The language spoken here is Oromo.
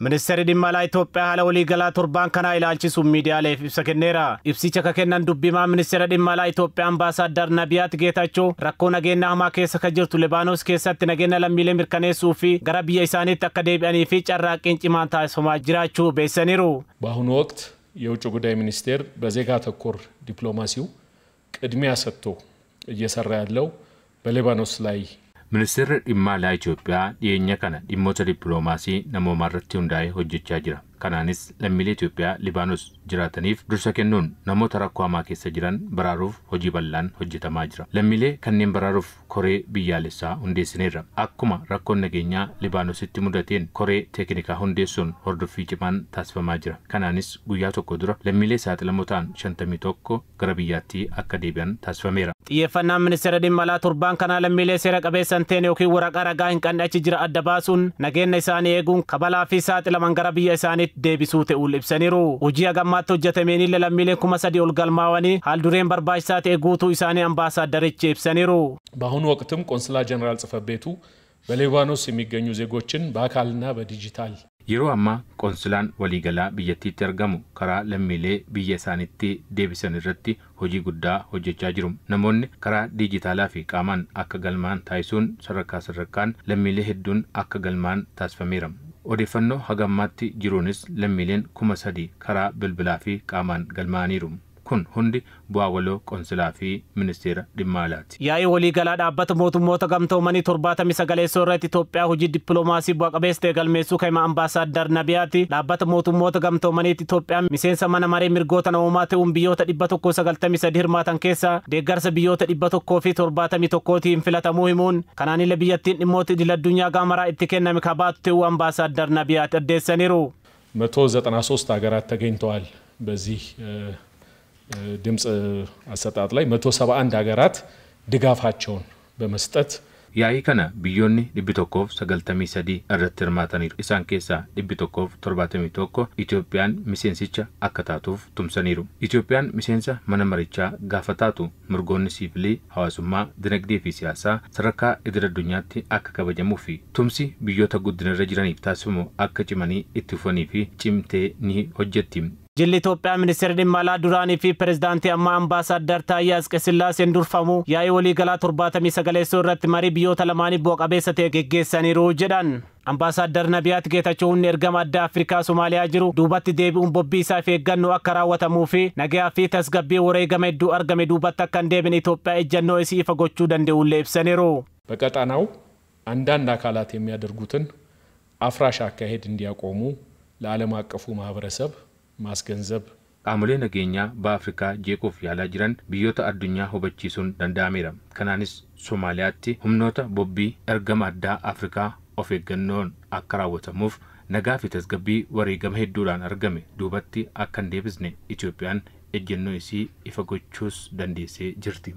Ministeerri dhimma alaa Itoophiyaa haala waliigalaa torbaan kanaa ilaalchisuun miidiyaaleef ibsa kenneera. Ibsicha ka kennan dubbimaa ministeera dhimma alaa Itoophiyaa Ambaasaadder Nabiyaat Geetachoo rakkoo nageenya hamaa keessa ka jirtu Libaanos keessatti nageenya lammiilee mirkaneessuu fi gara biyya isaaniitti akka deebi'anii fi carraaqqiin cimaan taasifamaa jiraachuu beessaniiru. በአሁኑ ወቅት የውጭ ጉዳይ ሚኒስቴር በዜጋ ተኮር ዲፕሎማሲው ቅድሚያ ሰጥቶ እየሰራ ያለው በሊባኖስ ላይ Ministeerri dhimma alaa Itoophiyaa dhiyeenya kana dhimmoota dippiloomaasii namoomaa irratti hundaa'ee hojjechaa jira. Kanaanis lammiilee Itoophiyaa Libaanos jiraataniif dursa kennuun namoota rakkoo hamaa keessa jiran baraaruuf hojii bal'aan hojjetamaa jira. Lammiilee kanneen baraaruuf koree biyyaalessaa hundeessineerra. Akkuma rakkoon nageenyaa Libaanositti mudateen koree teeknikaa hundeessuun hordoffii cimaan taasifamaa jira. Kanaanis guyyaa tokko dura lammiilee saaxilamoo ta'an 51 gara biyyaatti akka deebi'an taasifameera. Xiyyeeffannaan ministeera dhimma alaa torbaan kanaa lammiilee seera qabeessan ta'an yookiin waraqaa ragaa hin qabne achi jira adda baasuun nageenya isaanii eeguun kabalaa fi saaxilaman gara biyya isaanii deebisuu ta'uu ibsaniiru. Hojii hagammaatti hojjetameen illee lammiileen 3,000 ol galmaawanii haal dureen barbaachisaa ta'e guutuu isaanii ambaasaadarichi ibsaniiru. በአሁኑ ወቅትም ቆንስላ ጀነራል ጽሕፈት ቤቱ በሊባኖስ የሚገኙ ዜጎችን በአካልና በዲጂታል Yeroo ammaa qoonsilaan waliigalaa biyyattiitti argamu karaa lammiilee biyya isaaniitti deebisan irratti hojii guddaa hojjechaa jiru. Namoonni karaa dijitaalaa fi qaamaan akka galmaan taasisuun sadarkaan lammiilee hedduun akka galmaan taasifameera. Odeeffannoo hagammaatti jiruunis lammiileen 3,000 karaa bilbilaa fi qaamaan galmaaniiru. Kun hundi bu'aa waloo qoonsilaa fi ministeera dhimma alaati. Yaa'ii waliigalaa dhaabbata mootummoota gamtoomanii 79 irratti Itoophiyaa hojii dippiloomaasii bu'a qabeessa ta'e galmeessuu ka'ima ambaasaadder Nabiyaati. Dhaabbata mootummoota gamtoomaniitti Itoophiyaan miseensa mana maree mirgoota namoomaa ta'uun biyyoota 193 hirmaatan keessa deeggarsa biyyoota 171tiin filatamuu himuun kanaanillee biyyattiin dhimmoota idil-addunyaa gaamaraa itti kenname kabaatu ta'uu ambaasaadder Nabiyaat addeessaniiru. 193 ሀገራት ተገኝተዋል በዚህ ድምጽ አሰጣጥ ላይ 171 ሀገራት ድጋፋቸውን በመስጠት Yaa'ii kana biyyoonni 193 irratti hirmaataniiru. Isaan keessaa 171 Itoophiyaan miseensicha akka taatuuf tumsaniiru. Itoophiyaan miseensa mana marichaa gaafa taatu mirgoonni siivilii, hawaasummaa, dinagdee fi siyaasaa sadarkaa idil-addunyaatti akka kabajamuu fi tumsi biyyoota guddinarra jiraniif taasifamu akka cimanii itti fufanii fi cimtee ni hojjetti. Jilli Itoophiyaa ministeera dhimma alaa duraanii fi pirezidaantii ammaa ambaasaadder Taayyee Asqasillaaseen durfamu yaa'ii waliigalaa 79 irratti marii biyyoota lamaanii bu'a qabeessa ta'e geggeessaniiru jedhan. Ambaasaadder Nabiyaat Geetachoo ergama addaa Afrikaa Somaaliyaa jiru duubatti deebi'uun bobbii isaa fi eeggannoo akka raawwatamuu fi nagaa fi tasgabbii wareegama hedduu argame duubatti akka hin deebine Itoophiyaa ejjennoo isii ifa gochuu danda'ullee ibsaniiru. በቀጣናው አንዳንድ አካላት የሚያደርጉትን አፍራሽ አካሄድ እንዲያቆሙ ለዓለም አቀፉ ማህበረሰብ ማስገንዘብ Qaamolee nageenyaa ba'Afrikaa jeequuf yaalaa jiran biyyoota addunyaa hubachiisuun danda'ameera. Kanaanis Somaaliyaatti humnoota bobbii ergama addaa Afrikaa of eeggannoon akka raawwatamuuf nagaa fi tasgabbii wareegama hedduudhaan argame duubatti akka hin deebisne Itoophiyaan ejjennoo isii ifa gochuus dandeessee jirti.